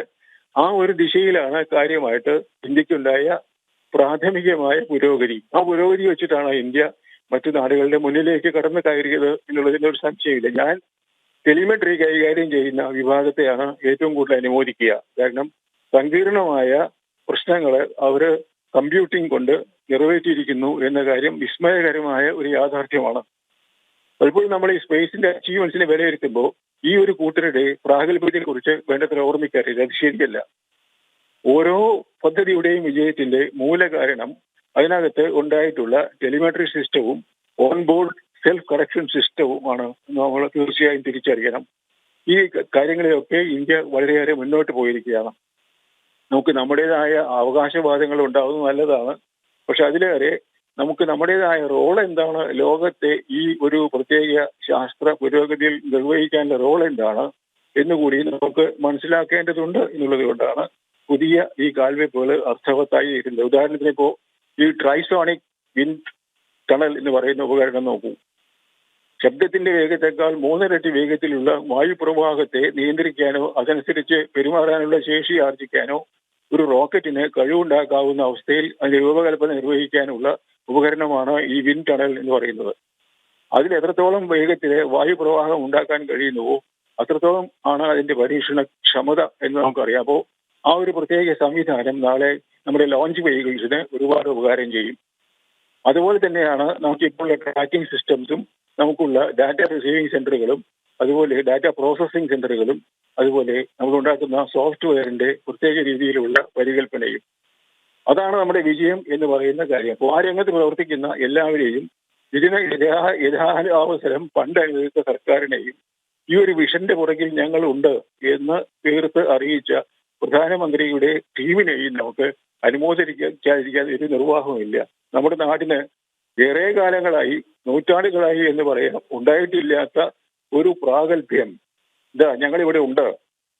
Speaker 3: ആ ഒരു ദിശയിലാണ് കാര്യമായിട്ട് ഇന്ത്യക്കുണ്ടായ പ്രാഥമികമായ പുരോഗതി. ആ പുരോഗതി വെച്ചിട്ടാണ് ഇന്ത്യ മറ്റു നാടുകളുടെ മുന്നിലേക്ക് കടന്നു കയറിയത് എന്നുള്ളതിന് ഒരു സംശയമില്ല. ഞാൻ ടെലിമെട്രി കൈകാര്യം ചെയ്യുന്ന വിഭാഗത്തെയാണ് ഏറ്റവും കൂടുതൽ അനുമോദിക്കുക. കാരണം സങ്കീർണമായ പ്രശ്നങ്ങള് അവര് കമ്പ്യൂട്ടിംഗ് കൊണ്ട് നിറവേറ്റിയിരിക്കുന്നു എന്ന കാര്യം വിസ്മയകരമായ ഒരു യാഥാർത്ഥ്യമാണ്. പലപ്പോഴും നമ്മൾ ഈ സ്പേസിന്റെ അച്ചീവ്മെന്റ്സിനെ വിലയിരുത്തുമ്പോൾ ഈ ഒരു കൂട്ടരുടെ പ്രാഗൽഭ്യത്തെ കുറിച്ച് വേണ്ടത്ര ഓർമ്മിക്കാറില്ല. അത് ശരിയല്ല. ഓരോ പദ്ധതിയുടെയും വിജയത്തിന്റെ മൂല കാരണം അതിനകത്ത് ഉണ്ടായിട്ടുള്ള ടെലിമെട്രി സിസ്റ്റവും ഓൺബോർഡ് സെൽഫ് കറക്ഷൻ സിസ്റ്റവുമാണ് നമ്മൾ തീർച്ചയായും തിരിച്ചറിയണം. ഈ കാര്യങ്ങളിലൊക്കെ ഇന്ത്യ വളരെയേറെ മുന്നോട്ട് പോയിരിക്കുകയാണ്. നമുക്ക് നമ്മുടേതായ അവകാശവാദങ്ങൾ ഉണ്ടാവുന്നത് നല്ലതാണ്. പക്ഷെ അതിലേറെ നമുക്ക് നമ്മുടേതായ റോൾ എന്താണ്, ലോകത്തെ ഈ ഒരു പ്രത്യേക ശാസ്ത്ര പുരോഗതിയിൽ നിർവഹിക്കാനുള്ള റോൾ എന്താണ് എന്നുകൂടി നമുക്ക് മനസ്സിലാക്കേണ്ടതുണ്ട് എന്നുള്ളത് കൊണ്ടാണ് പുതിയ ഈ കാൽവെപ്പുകൾ അർത്ഥവത്തായി ഇരുന്നത്. ഉദാഹരണത്തിന് ഇപ്പോൾ ഈ ട്രൈസോണിക് വിൻഡ് ടണൽ എന്ന് പറയുന്ന ഉപകരണം നോക്കൂ. ശബ്ദത്തിന്റെ വേഗത്തെക്കാൾ 3 ഇരട്ടി വേഗത്തിലുള്ള വായുപ്രവാഹത്തെ നിയന്ത്രിക്കാനോ അതനുസരിച്ച് പെരുമാറാനുള്ള ശേഷി ആർജിക്കാനോ ഒരു റോക്കറ്റിന് കഴിവുണ്ടാക്കാവുന്ന അവസ്ഥയിൽ അതിന്റെ രൂപകൽപ്പന നിർവഹിക്കാനുള്ള ഉപകരണമാണ് ഈ വിൻഡ് ടണൽ എന്ന് പറയുന്നത്. അതിൽ എത്രത്തോളം വേഗത്തിൽ വായുപ്രവാഹം ഉണ്ടാക്കാൻ കഴിയുന്നുവോ അത്രത്തോളം ആണ് അതിന്റെ പരീക്ഷണ ക്ഷമത എന്ന് നമുക്കറിയാം. അപ്പോൾ ആ ഒരു പ്രത്യേക സംവിധാനം നാളെ നമ്മുടെ ലോഞ്ച് വെഹിക്കിൾസിന് ഒരുപാട് ഉപകാരം ചെയ്യും. അതുപോലെ തന്നെയാണ് നമുക്കിപ്പോൾ ട്രാക്കിംഗ് സിസ്റ്റംസും നമുക്കുള്ള ഡാറ്റ റിസീവിംഗ് സെന്ററുകളും അതുപോലെ ഡാറ്റ പ്രോസസ്സിംഗ് സെന്ററുകളും അതുപോലെ നമ്മളുണ്ടാക്കുന്ന സോഫ്റ്റ്വെയറിന്റെ പ്രത്യേക രീതിയിലുള്ള പരികൽപ്പനയും. അതാണ് നമ്മുടെ വിജയം എന്ന് പറയുന്ന കാര്യം. അപ്പോൾ ആ രംഗത്ത് പ്രവർത്തിക്കുന്ന എല്ലാവരെയും ഇതിന് യഥാവസരം പണ്ട് അനുവദിച്ച സർക്കാരിനെയും ഈ ഒരു വിഷന്റെ പുറകിൽ ഞങ്ങളുണ്ട് എന്ന് തീർത്ത് അറിയിച്ച പ്രധാനമന്ത്രിയുടെ ടീമിനെയും നമുക്ക് അനുമോദിക്കാതിരിക്കാതെ ഒരു നിർവാഹമില്ല. നമ്മുടെ നാടിന് ഏറെ കാലങ്ങളായി നൂറ്റാണ്ടുകളായി എന്ന് പറയാം ഉണ്ടായിട്ടില്ലാത്ത ഒരു പ്രാഗൽഭ്യം ഞങ്ങളിവിടെ ഉണ്ട്,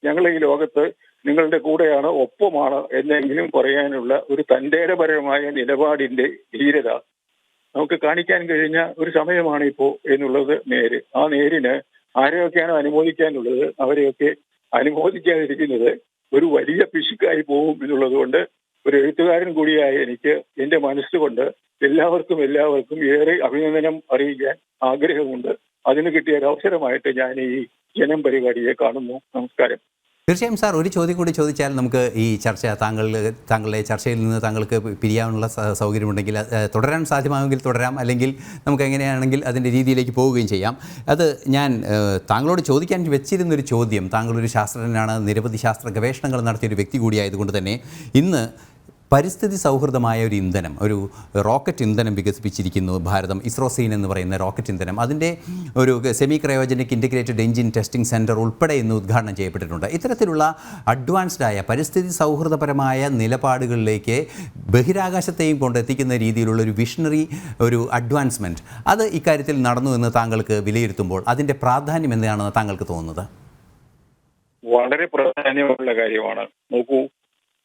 Speaker 3: ഞങ്ങൾ ഈ ലോകത്ത് നിങ്ങളുടെ കൂടെയാണ്, ഒപ്പമാണ് എന്നെങ്കിലും പറയാനുള്ള ഒരു തന്റേടപരമായ നിലപാടിന്റെ ധീരത നമുക്ക് കാണിക്കാൻ കഴിഞ്ഞ ഒരു സമയമാണ് ഇപ്പോൾ എന്നുള്ളത് നേര്. ആ നേരിന് ആരെയൊക്കെയാണ് അനുമോദിക്കാനുള്ളത് അവരെയൊക്കെ അനുമോദിക്കാതിരിക്കുന്നത് ഒരു വലിയ പിശുക്കായി പോകും എന്നുള്ളത് കൊണ്ട് ഒരു എഴുത്തുകാരൻ കൂടിയായ എനിക്ക് എന്റെ മനസ്സുകൊണ്ട് എല്ലാവർക്കും ഏറെ അഭിനന്ദനം അറിയിക്കാൻ ആഗ്രഹമുണ്ട്. അതിന് കിട്ടിയ ഒരു അവസരമായിട്ട് ഞാൻ ഈ ജനം പരിപാടിയെ കാണുന്നു. നമസ്കാരം.
Speaker 1: തീർച്ചയായും സാർ, ഒരു ചോദ്യം കൂടി ചോദിച്ചാൽ നമുക്ക് ഈ ചർച്ച താങ്കളുടെ ചർച്ചയിൽ നിന്ന് താങ്കൾക്ക് പിരിയാനുള്ള സൗകര്യമുണ്ടെങ്കിൽ തുടരാൻ സാധ്യമാകുമെങ്കിൽ തുടരാം, അല്ലെങ്കിൽ നമുക്ക് എങ്ങനെയാണെങ്കിൽ അതിൻ്റെ രീതിയിലേക്ക് പോവുകയും ചെയ്യാം. അത് ഞാൻ താങ്കളോട് ചോദിക്കാൻ വെച്ചിരുന്നൊരു ചോദ്യം, താങ്കളൊരു ശാസ്ത്രജ്ഞനാണ്, നിരവധി ശാസ്ത്ര ഗവേഷണങ്ങൾ നടത്തിയൊരു വ്യക്തി കൂടിയായതുകൊണ്ട് തന്നെ ഇന്ന് പരിസ്ഥിതി സൗഹൃദമായ ഒരു ഇന്ധനം, ഒരു റോക്കറ്റ് ഇന്ധനം വികസിപ്പിച്ചിരിക്കുന്നു ഭാരതം. ഇസ്രോസീൻ എന്ന് പറയുന്ന റോക്കറ്റ് ഇന്ധനം, അതിൻ്റെ ഒരു semi cryogenic integrated engine testing centre ഉൾപ്പെടെ ഇന്ന് ഉദ്ഘാടനം ചെയ്യപ്പെട്ടിട്ടുണ്ട്. ഇത്തരത്തിലുള്ള അഡ്വാൻസ്ഡായ പരിസ്ഥിതി സൗഹൃദപരമായ നിലപാടുകളിലേക്ക് ബഹിരാകാശത്തെയും കൊണ്ടെത്തിക്കുന്ന രീതിയിലുള്ള ഒരു വിഷണറി ഒരു അഡ്വാൻസ്മെൻറ്റ് അത് ഇക്കാര്യത്തിൽ നടന്നു എന്ന് താങ്കൾക്ക് വിലയിരുത്തുമ്പോൾ അതിൻ്റെ പ്രാധാന്യം എന്താണെന്ന് താങ്കൾക്ക് തോന്നുന്നത്?
Speaker 3: വളരെ പ്രാധാന്യമുള്ള കാര്യമാണ്. നോക്കൂ,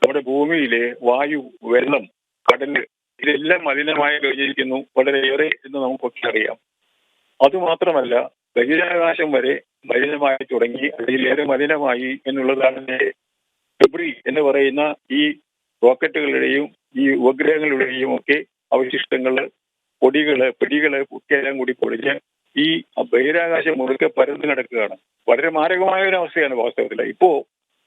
Speaker 3: നമ്മുടെ ഭൂമിയിലെ വായു, വെള്ളം, കടല് ഇതെല്ലാം മലിനമായി കഴിഞ്ഞിരിക്കുന്നു വളരെയേറെ എന്ന് നമുക്കൊക്കെ അറിയാം. അതുമാത്രമല്ല ബഹിരാകാശം വരെ മലിനമായി തുടങ്ങി, അതിലേറെ മലിനമായി എന്നുള്ളതാണ് ഡെബ്രി എന്ന് പറയുന്ന ഈ റോക്കറ്റുകളുടെയും ഈ ഉപഗ്രഹങ്ങളുടെയും ഒക്കെ അവശിഷ്ടങ്ങള്, പൊടികള്, പിടികള് ഒക്കെ എല്ലാം കൂടി പൊടിഞ്ഞ് ഈ ബഹിരാകാശം മുഴുക്കെ പരന്നു കിടക്കുകയാണ്. വളരെ മാരകമായ ഒരു അവസ്ഥയാണ് വാസ്തവത്തിൽ. ഇപ്പോ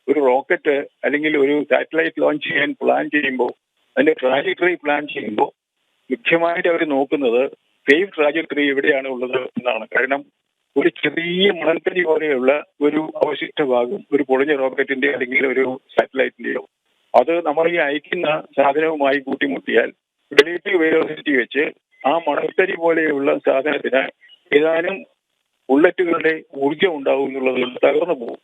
Speaker 3: ഒരു റോക്കറ്റ് അല്ലെങ്കിൽ ഒരു സാറ്റലൈറ്റ് ലോഞ്ച് ചെയ്യാൻ പ്ലാൻ ചെയ്യുമ്പോൾ, അതിന്റെ ട്രാജക്ടറി പ്ലാൻ ചെയ്യുമ്പോൾ മുഖ്യമായിട്ട് അവർ നോക്കുന്നത് സേഫ് ട്രാജക്ടറി എവിടെയാണ് ഉള്ളത് എന്നാണ്. കാരണം ഒരു ചെറിയ മണൽത്തരി പോലെയുള്ള ഒരു അവശിഷ്ട ഭാഗം ഒരു പൊളിഞ്ഞ റോക്കറ്റിന്റെ അല്ലെങ്കിൽ ഒരു സാറ്റലൈറ്റിന്റെയോ അത് നമ്മൾ ഈ അയക്കുന്ന സാധനവുമായി കൂട്ടിമുട്ടിയാൽ റിലേറ്റീവ് വെലോസിറ്റി വെച്ച് ആ മണൽത്തരി പോലെയുള്ള സാധനത്തിന് ഏതാനും ബുള്ളറ്റുകളുടെ ഊർജ്ജം ഉണ്ടാവും എന്നുള്ളത് തകർന്നു പോകും.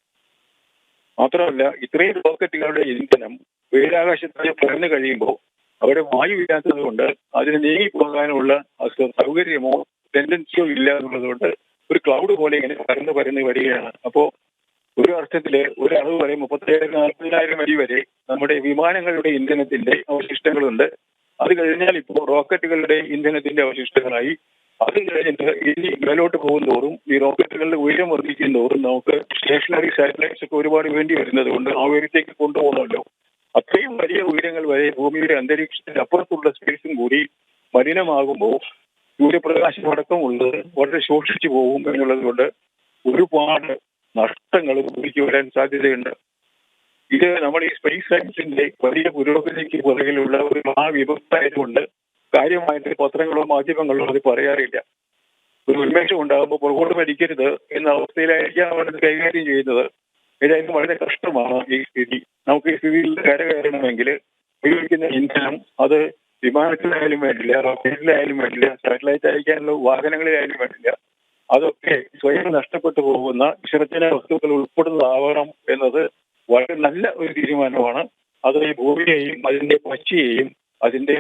Speaker 3: മാത്രമല്ല, ഇത്രയും റോക്കറ്റുകളുടെ ഇന്ധനം ബഹിരാകാശത്തിന് പരന്നു കഴിയുമ്പോൾ അവിടെ വായു ഇല്ലാത്തത് കൊണ്ട് അതിന് നീങ്ങിപ്പോകാനുള്ള സൗകര്യമോ ടെൻഡൻസിയോ ഇല്ല എന്നുള്ളത് കൊണ്ട് ഒരു ക്ലൗഡ് പോലെ ഇങ്ങനെ പരന്ന് വരികയാണ്. അപ്പോ ഒരു അർത്ഥത്തില് ഒരു അളവ് വരെ 37,000-40,000 അടി വരെ നമ്മുടെ വിമാനങ്ങളുടെ ഇന്ധനത്തിന്റെ അവശിഷ്ടങ്ങളുണ്ട്. അത് കഴിഞ്ഞാൽ ഇപ്പോൾ റോക്കറ്റുകളുടെ ഇന്ധനത്തിന്റെ അവശിഷ്ടങ്ങളായി. അത് കഴിഞ്ഞിട്ട് ഇനി മേലോട്ട് പോകുന്തോറും ഈ റോക്കറ്റുകളുടെ ഉയരം വർദ്ധിക്കും തോറും നമുക്ക് സ്റ്റേഷനറി സാറ്റലൈറ്റ്സ് ഒക്കെ ഒരുപാട് വേണ്ടി വരുന്നത് കൊണ്ട് ആ ഉയരത്തേക്ക് കൊണ്ടുപോകണമല്ലോ. അത്രയും വലിയ ഉയരങ്ങൾ വരെ ഭൂമിയുടെ അന്തരീക്ഷത്തിന് അപ്പുറത്തുള്ള സ്പേസും കൂടി മലിനമാകുമ്പോൾ സൂര്യപ്രകാശം അടക്കമുള്ളത് വളരെ ശോഷിച്ചു പോകും എന്നുള്ളത് കൊണ്ട് ഒരുപാട് നഷ്ടങ്ങൾ ഭൂമിക്ക് വരാൻ സാധ്യതയുണ്ട്. ഇത് നമ്മൾ ഈ സ്പേസ് സയൻസിന്റെ വലിയ പുരോഗതിക്ക് പുറകിലുള്ള ഒരു മഹാവിപത്തായതുകൊണ്ട് കാര്യമായിട്ട് പത്രങ്ങളോ മാധ്യമങ്ങളോ അത് പറയാറില്ല. ഒരു ഉന്മേഷം ഉണ്ടാകുമ്പോൾ പുറകോട്ട് മരിക്കരുത് എന്ന അവസ്ഥയിലായിരിക്കാം അവരത് കൈകാര്യം ചെയ്യുന്നത്. ഏതായാലും വളരെ കഷ്ടമാണ് ഈ സ്ഥിതി. നമുക്ക് ഈ സ്ഥിതിയിൽ കരകയറണമെങ്കിൽ ഉപയോഗിക്കുന്ന ഇന്ധനം അത് വിമാനത്തിലായാലും വേണ്ടില്ല, റോക്കറ്റിലായാലും വേണ്ടില്ല, സാറ്റലൈറ്റ് അയക്കാനുള്ള വാഹനങ്ങളിലായാലും വേണ്ടില്ല, അതൊക്കെ സ്വയം നഷ്ടപ്പെട്ടു പോകുന്ന വിസർജന വസ്തുക്കൾ ഉൾപ്പെടുന്നതാവണം എന്നത് വളരെ നല്ല ഒരു തീരുമാനമാണ്. അത് ഈ ഭൂമിയെയും അതിന്റെ പച്ചയെയും അതിന്റെ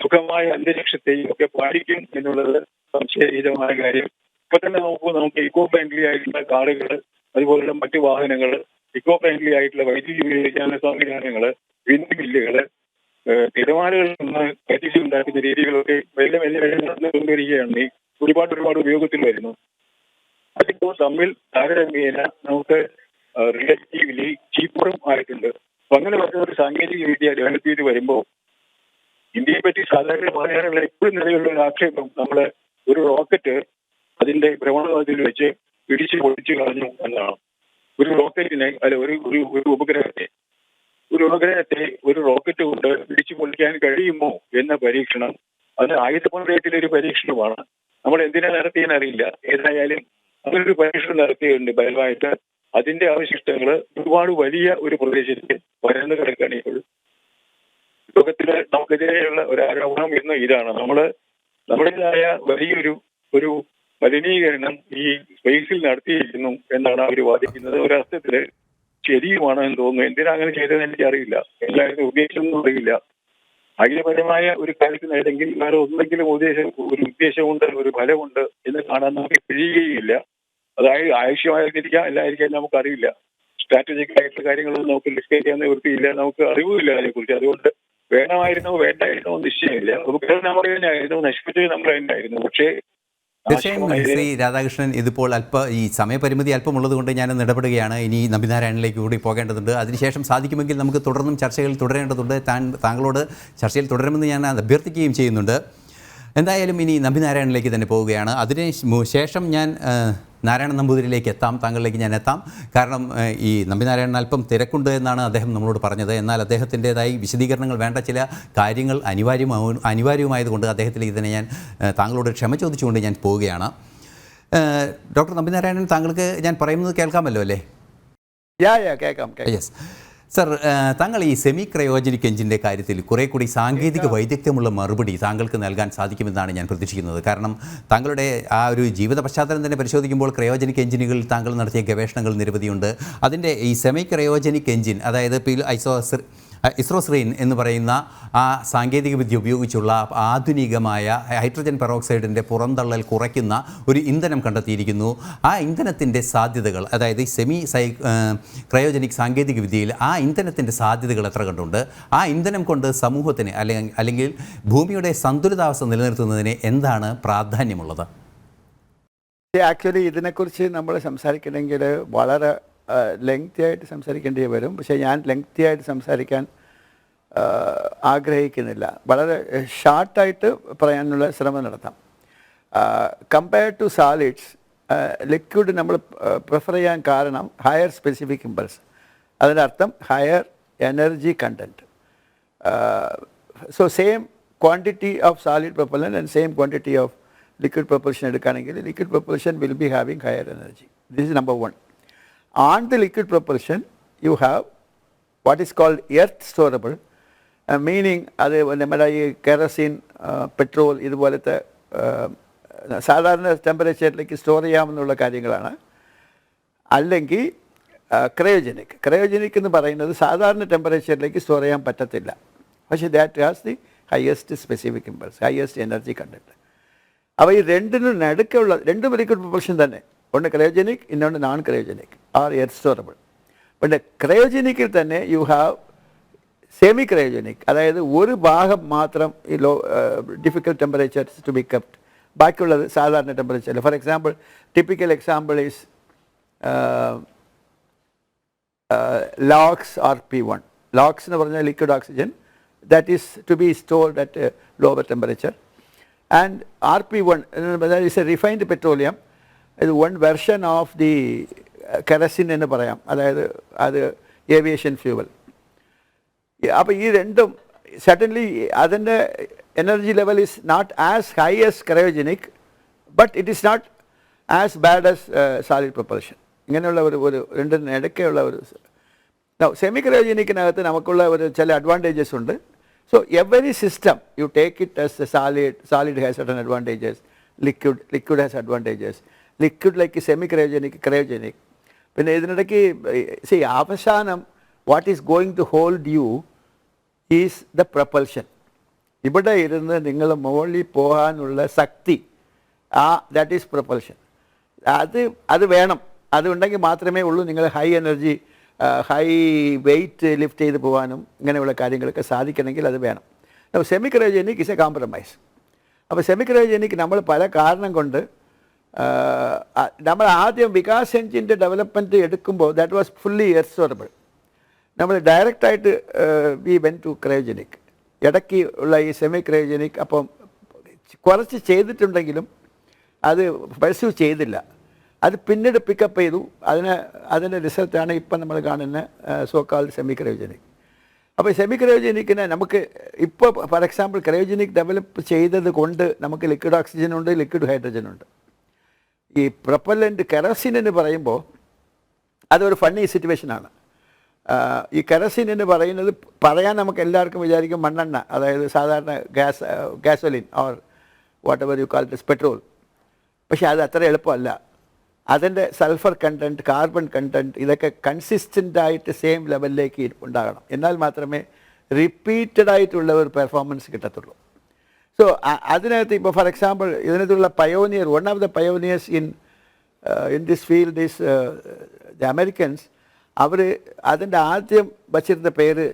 Speaker 3: സുഖമായ അന്തരീക്ഷത്തെയും ഒക്കെ പാലിക്കും എന്നുള്ളത് സംശയരഹിതമായ കാര്യം. ഇപ്പൊ തന്നെ നമുക്ക് ഇക്കോ ഫ്രണ്ട്ലി ആയിട്ടുള്ള കാറുകൾ, അതുപോലുള്ള മറ്റു വാഹനങ്ങൾ, ഇക്കോ ഫ്രണ്ട്ലി ആയിട്ടുള്ള വൈദ്യുതി ഉപയോഗിക്കാനുള്ള സംവിധാനങ്ങള്, വിൻഡ് മില്ലുകള്, തിരമാലകളിൽ നിന്ന് വൈദ്യുതി ഉണ്ടാക്കുന്ന രീതികളൊക്കെ മെല്ലെ നടന്നു കൊണ്ടുവരികയാണ്. ഒരുപാട് ഉപയോഗത്തിൽ വരുന്നു. അതിപ്പോൾ തമ്മിൽ താരതമ്യേന നമുക്ക് റിലേറ്റീവ്ലി ചീപ്പറും ആയിട്ടുണ്ട്. അപ്പൊ അങ്ങനെ പറഞ്ഞ ഒരു സാങ്കേതിക വിദ്യ ഡെവലപ്പ് ചെയ്ത് വരുമ്പോൾ ഇന്ത്യയെ പറ്റി സാധാരണ പറയാനുള്ള എപ്പോഴും നിലവിലുള്ള ഒരു ആക്ഷേപം നമ്മള് ഒരു റോക്കറ്റ് അതിന്റെ ഭ്രമണപഥത്തിൽ വെച്ച് പിടിച്ച് പൊളിച്ചു കളഞ്ഞു എന്നാണ്. ഒരു റോക്കറ്റിനെ അല്ല ഒരു ഉപഗ്രഹത്തെ ഒരു റോക്കറ്റ് കൊണ്ട് പിടിച്ചു പൊളിക്കാൻ കഴിയുമോ എന്ന പരീക്ഷണം അത് ആയുധപുനരേറ്റിലൊരു പരീക്ഷണമാണ്. നമ്മൾ എന്തിനാ നടത്തിയെന്ന് അറിയില്ല. ഏതായാലും അങ്ങനൊരു പരീക്ഷണം നടത്തിയിട്ടുണ്ട്. ഫലമായിട്ട് അതിന്റെ അവശിഷ്ടങ്ങൾ ഒരുപാട് വലിയ ഒരു പ്രദേശത്ത് പരന്നു കിടക്കുകയാണ് ഇപ്പോഴും. ലോകത്തില് നമുക്കെതിരെയുള്ള ഒരു ആരോപണം ഇന്ന് ഇതാണ്. നമ്മുടേതായ വലിയൊരു മലിനീകരണം ഈ സ്പേസിൽ നടത്തിയിരിക്കുന്നു എന്നാണ് അവർ വാദിക്കുന്നത്. ഒരർത്ഥത്തില് ശരിയുമാണ് എന്ന് തോന്നുന്നു. എന്തിനാ അങ്ങനെ ചെയ്തതെന്ന് എനിക്കറിയില്ല. എല്ലാവരും ഉദ്ദേശമൊന്നും അറിയില്ല. ആയുധപരമായ ഒരു കാര്യത്തിനായിട്ടെങ്കിൽ വേറെ ഒന്നെങ്കിലും ഒരു ഉദ്ദേശമുണ്ട്, ഒരു ഫലമുണ്ട് എന്ന് കാണാൻ നമുക്ക് കഴിയുകയില്ല. അതായത് ആവശ്യമായിരിക്കാം എല്ലായിരിക്കാം നമുക്കറിയില്ല. സ്ട്രാറ്റജിക് ആയിട്ടുള്ള കാര്യങ്ങളൊന്നും നമുക്ക് ഡിസ്കസ് ചെയ്യാൻ നിവൃത്തിയില്ല. നമുക്ക് അറിവുമില്ല അതിനെക്കുറിച്ച്. അതുകൊണ്ട് വേണമായിരുന്നോ വേണ്ടായിരുന്നോ നിശ്ചയമില്ല. ഉപഗ്രഹം നമ്മുടെ തന്നെ ആയിരുന്നു, നശിപ്പിച്ചത് നമ്മൾ തന്നെ ആയിരുന്നു. പക്ഷേ
Speaker 1: തീർച്ചയായും ശ്രീ രാധാകൃഷ്ണൻ, ഇതിപ്പോൾ ഈ സമയപരിമിതി അല്പമുള്ളത് കൊണ്ട് ഞാൻ ഇടപെടുകയാണ്. ഇനി നമ്പിനാരായണനിലേക്ക് കൂടി പോകേണ്ടതുണ്ട്. അതിനുശേഷം സാധിക്കുമെങ്കിൽ നമുക്ക് തുടർന്നും ചർച്ചകൾ തുടരേണ്ടതുണ്ട്. താങ്കളോട് ചർച്ചയിൽ തുടരുമെന്ന് ഞാൻ അഭ്യർത്ഥിക്കുകയും ചെയ്യുന്നുണ്ട്. എന്തായാലും ഇനി നമ്പിനാരായണനിലേക്ക് തന്നെ പോവുകയാണ്. അതിന് ശേഷം ഞാൻ നാരായണൻ നമ്പൂതിരിയിലേക്ക് എത്താം, താങ്കളിലേക്ക് ഞാൻ എത്താം. കാരണം ഈ നമ്പിനാരായണൻ അല്പം തിരക്കുണ്ട് എന്നാണ് അദ്ദേഹം നമ്മളോട് പറഞ്ഞത്. എന്നാൽ അദ്ദേഹത്തിൻ്റെതായി വിശദീകരണങ്ങൾ വേണ്ട ചില കാര്യങ്ങൾ അനിവാര്യമായതുകൊണ്ട് അദ്ദേഹത്തിലേക്ക് തന്നെ ഞാൻ താങ്കളോട് ക്ഷമ ചോദിച്ചുകൊണ്ട് ഞാൻ പോവുകയാണ്. ഡോക്ടർ നമ്പിനാരായണൻ, താങ്കൾക്ക് ഞാൻ പറയുന്നത് കേൾക്കാമല്ലോ അല്ലേ?
Speaker 2: കേൾക്കാം.
Speaker 1: യെസ് സർ, താങ്കൾ ഈ സെമി ക്രയോജനിക് എഞ്ചിൻ്റെ കാര്യത്തിൽ കുറേ കൂടി സാങ്കേതിക വൈദഗ്ധ്യമുള്ള മറുപടി താങ്കൾക്ക് നൽകാൻ സാധിക്കുമെന്നാണ് ഞാൻ പ്രതീക്ഷിക്കുന്നത്. കാരണം താങ്കളുടെ ആ ഒരു ജീവിത പശ്ചാത്തലം തന്നെ പരിശോധിക്കുമ്പോൾ ക്രയോജനിക് എഞ്ചിനുകളിൽ താങ്കൾ നടത്തിയ ഗവേഷണങ്ങൾ നിരവധിയുണ്ട്. അതിൻ്റെ ഈ സെമി ക്രയോജനിക് എഞ്ചിൻ, അതായത് ഇസ്രോസ്രീൻ എന്ന് പറയുന്ന ആ സാങ്കേതികവിദ്യ ഉപയോഗിച്ചുള്ള ആധുനികമായ ഹൈഡ്രജൻ പെറോക്സൈഡിൻ്റെ പുറന്തള്ളൽ കുറയ്ക്കുന്ന ഒരു ഇന്ധനം കണ്ടെത്തിയിരിക്കുന്നു. ആ ഇന്ധനത്തിൻ്റെ സാധ്യതകൾ, അതായത് സെമി ക്രയോജനിക് സാങ്കേതികവിദ്യയിൽ ആ ഇന്ധനത്തിൻ്റെ സാധ്യതകൾ എത്ര കണ്ടുണ്ട്? ആ ഇന്ധനം കൊണ്ട് സമൂഹത്തിന് അല്ലെങ്കിൽ ഭൂമിയുടെ സന്തുലിതാവസ്ഥ നിലനിർത്തുന്നതിന് എന്താണ് പ്രാധാന്യമുള്ളത്?
Speaker 2: ആക്ച്വലി ഇതിനെക്കുറിച്ച് നമ്മൾ സംസാരിക്കണമെങ്കിൽ വളരെ ലെങ്തി ആയിട്ട് സംസാരിക്കേണ്ടി വരും. പക്ഷേ ഞാൻ ലെങ്തി ആയിട്ട് സംസാരിക്കാൻ ആഗ്രഹിക്കുന്നില്ല. വളരെ ഷാർട്ടായിട്ട് പറയാനുള്ള ശ്രമം നടത്താം. Compared to solids, liquid നമ്മൾ പ്രിഫർ ചെയ്യാൻ കാരണം ഹയർ സ്പെസിഫിക് ഇമ്പൾസ്, അതിൻ്റെ അർത്ഥം higher energy content. So same quantity of solid propellant and same quantity of liquid propulsion എടുക്കുകയാണെങ്കിൽ liquid propulsion will be having higher energy. This is number one. On the liquid propulsion, you have what is called earth storable, meaning അത് നമ്മുടെ ഈ കെറസിൻ, പെട്രോൾ ഇതുപോലത്തെ സാധാരണ ടെമ്പറേച്ചറിലേക്ക് സ്റ്റോർ ചെയ്യാമെന്നുള്ള കാര്യങ്ങളാണ്. അല്ലെങ്കിൽ ക്രയോജനിക്. ക്രയോജനിക് എന്ന് പറയുന്നത് സാധാരണ ടെമ്പറേച്ചറിലേക്ക് സ്റ്റോർ ചെയ്യാൻ പറ്റത്തില്ല, പക്ഷേ that has the highest specific impulse, highest energy content. അപ്പോൾ ഈ രണ്ടിനും നടുക്കുള്ള രണ്ടും ലിക്വിഡ് പ്രൊപ്പൽഷൻ തന്നെ, ഒന്ന് ക്രയോജനിക്, ഇന്നൊന്ന് നോൺ ക്രയോജനിക് ആർ എർത്ത് സ്റ്റോറബിൾ. പക്ഷേ ക്രയോജനിക്കിൽ തന്നെ യു ഹാവ് സെമി ക്രയോജനിക്, അതായത് ഒരു ഭാഗം മാത്രം ഈ difficult temperatures to be kept, ബാക്കിയുള്ളത് സാധാരണ ടെമ്പറേച്ചറിൽ. For example, typical example is LOX RP1. LOX എന്ന് പറഞ്ഞാൽ liquid oxygen, that is to be stored at lower temperature. And RP1 that is a refined petroleum, is one version of the kerosene എന്ന് പറയാം, അതായത് അത് ഏവിയേഷൻ ഫ്യൂവൽ. അപ്പോൾ ഈ രണ്ടും സഡൻലി അതിൻ്റെ energy level is not as high as cryogenic, but it is not as bad as solid propulsion. ഇങ്ങനെയുള്ള ഒരു രണ്ടിന് ഇടയ്ക്കുള്ള ഒരു സെമി ക്രയോജനിക്കിനകത്ത് നമുക്കുള്ള ഒരു ചില അഡ്വാൻറ്റേജസ് ഉണ്ട്. So every system you take it as a solid has certain advantages, liquid has advantages, liquid like semi cryogenic, cryogenic. പിന്നെ ഇതിനിടയ്ക്ക് see അവസാനം what is going to hold you is the propulsion. ഇവിടെ ഇരുന്ന് നിങ്ങൾ മുകളിൽ പോകാനുള്ള ശക്തി, that is propulsion. അത് വേണം, അതുണ്ടെങ്കിൽ മാത്രമേ ഉള്ളൂ നിങ്ങൾ high energy high weight lift ചെയ്ത് പോകാനും ഇങ്ങനെയുള്ള കാര്യങ്ങളൊക്കെ സാധിക്കണമെങ്കിൽ അത് വേണം. Semi cryogenic is a compromise. അപ്പോൾ സെമി ക്രയോജനിക് നമ്മൾ പല കാരണം കൊണ്ട് നമ്മൾ ആദ്യം വികാസ് എഞ്ചിൻ്റെ ഡെവലപ്മെൻറ്റ് എടുക്കുമ്പോൾ ദാറ്റ് വാസ് ഫുള്ളി എർത്ത് സ്റ്റോറബിൾ. നമ്മൾ ഡയറക്റ്റായിട്ട് വി വെൻ ടു ക്രയോജനിക്. ഇടയ്ക്ക് ഉള്ള ഈ സെമി ക്രയോജനിക് അപ്പം കുറച്ച് ചെയ്തിട്ടുണ്ടെങ്കിലും അത് പെർസ്യൂ ചെയ്തില്ല, അത് പിന്നീട് പിക്കപ്പ് ചെയ്തു. അതിൻ്റെ റിസൾട്ടാണ് ഇപ്പം നമ്മൾ കാണുന്ന സോ കാൾഡ് സെമി ക്രയോജനിക്. അപ്പോൾ സെമി ക്രയോജനിക്കിന് നമുക്ക് ഇപ്പോൾ ഫോർ എക്സാമ്പിൾ ക്രയോജനിക് ഡെവലപ്പ് ചെയ്തത് കൊണ്ട് നമുക്ക് ലിക്വിഡ് ഓക്സിജൻ ഉണ്ട്, ലിക്വിഡ് ഹൈഡ്രജൻ ഉണ്ട്. ഈ പ്രൊപ്പല്ലൻ്റ് കെറോസിൻ എന്ന് പറയുമ്പോൾ അതൊരു ഫണ്ണി സിറ്റുവേഷനാണ്. ഈ കെറോസിൻ എന്ന് പറയുന്നത് പറയാൻ നമുക്ക് എല്ലാവർക്കും വിചാരിക്കും മണ്ണെണ്ണ, അതായത് സാധാരണ gasoline or whatever you call it petrol. പക്ഷേ അത് അത്ര എളുപ്പമല്ല. അതിൻ്റെ സൾഫർ കണ്ടൻറ്റ്, കാർബൺ കണ്ടൻറ്റ് ഇതൊക്കെ കൺസിസ്റ്റൻ്റായിട്ട് സെയിം ലെവലിലേക്ക് ഉണ്ടാകണം, എന്നാൽ മാത്രമേ റിപ്പീറ്റഡ് ആയിട്ടുള്ള ഒരു പെർഫോമൻസ് കിട്ടത്തുള്ളൂ. സോ അതിനകത്ത് ഇപ്പോൾ ഫോർ എക്സാമ്പിൾ ഇതിനകത്തുള്ള pioneer, one of the pioneers in this field is the Americans. അവർ അതിൻ്റെ ആദ്യം വച്ചിരുന്ന പേര്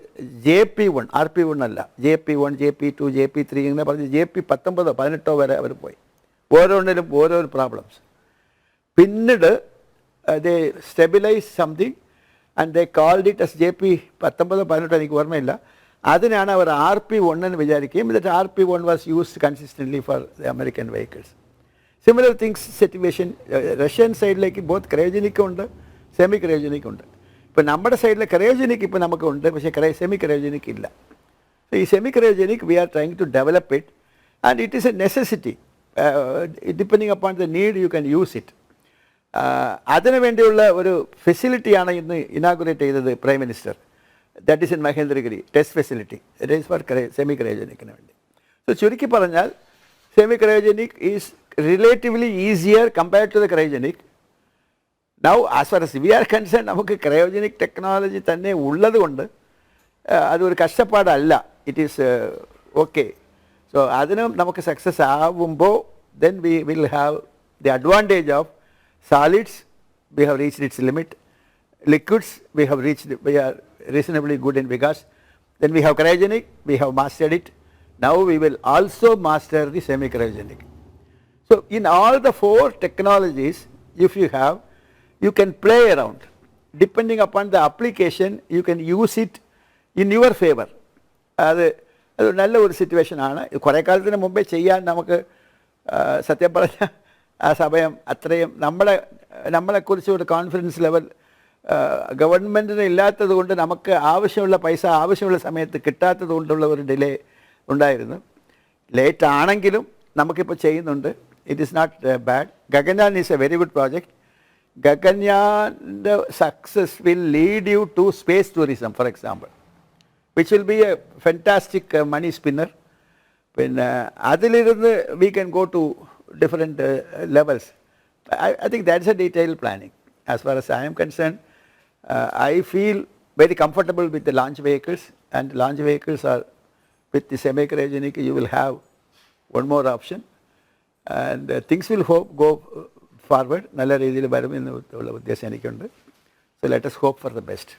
Speaker 2: JP1, RP1 അല്ല, JP1, JP2, JP3 ഇങ്ങനെ പറഞ്ഞ് JP19 18 വരെ അവർ പോയി. ഓരോന്നിലും ഓരോരോ പ്രോബ്ലംസ്. പിന്നീട് they stabilize something and they called it as JP19 18 എനിക്ക് ഓർമ്മയില്ല. അതിനാണ് അവർ RP1 എന്ന് വിചാരിക്കുകയും that RP1 was used consistently for the American vehicles. Similar things situation Russian സൈഡിലേക്ക് ബോത്ത് ക്രയോജനിക്കും ഉണ്ട്, സെമി ക്രയോജനിക്കും ഉണ്ട്. ഇപ്പോൾ നമ്മുടെ സൈഡിൽ ക്രയോജനിക് ഇപ്പോൾ നമുക്കുണ്ട്, പക്ഷേ സെമി ക്രയോജനിക് ഇല്ല. ഈ semi cryogenic we are trying to develop it and it is a necessity. Depending upon the need you can use it. അതിനു വേണ്ടിയുള്ള ഒരു ഫെസിലിറ്റിയാണ് ഇന്ന് ഇനാഗുറേറ്റ് ചെയ്തത് prime minister. That is in Mahendragiri test facility. It is for semi ക്രയോജനിക്കിന് വേണ്ടി. സോ ചുരുക്കി പറഞ്ഞാൽ semi cryogenic is relatively easier compared to the cryogenic. Now as far as we are concern, നമുക്ക് ക്രയോജനിക് ടെക്നോളജി തന്നെ ഉള്ളത് കൊണ്ട് അതൊരു കഷ്ടപ്പാടല്ല. It is okay. സോ അതിനും നമുക്ക് സക്സസ് ആവുമ്പോൾ then we will have the advantage of solids, we have reached its limit. Liquids, we have reached, we are reasonably good in Vikas. Then we have cryogenic, we have mastered it. Now we will also master the semi-cryogenic. So in all the 4 technologies, if you have, you can play around. Depending upon the application, you can use it in your favor. അത് നല്ല ഒരു സിറ്റുവേഷൻ ആണ്. കുറേ കാലത്തിന് മുമ്പേ ചെയ്യാൻ നമുക്ക് സത്യം പറഞ്ഞ ആ സമയം അത്രയും നമ്മളെക്കുറിച്ച് ഒരു കോൺഫിഡൻസ് ലെവൽ ഗവൺമെൻറ്റിന് ഇല്ലാത്തത് കൊണ്ട് നമുക്ക് ആവശ്യമുള്ള പൈസ ആവശ്യമുള്ള സമയത്ത് കിട്ടാത്തത് കൊണ്ടുള്ള ഒരു ഡിലേ ഉണ്ടായിരുന്നു. ലേറ്റ് ആണെങ്കിലും നമുക്കിപ്പോൾ ചെയ്യുന്നുണ്ട്. It is not bad. Gaganyaan is a very good project. ഗഗൻയാൻ്റെ success will lead you to space tourism, for example, which will be a fantastic money spinner. പിന്നെ അതിലിരുന്ന് we can go to different levels. I think that's a detailed planning. As far as I am concerned, I feel very comfortable with the launch vehicles, and launch vehicles are with the semi-cryogenic. You will have one more option, and things will go forward. നല്ല രീതിയിൽ വരുമെന്നുള്ള ഉദ്ദേശം എനിക്കുണ്ട്. So let us hope for the best.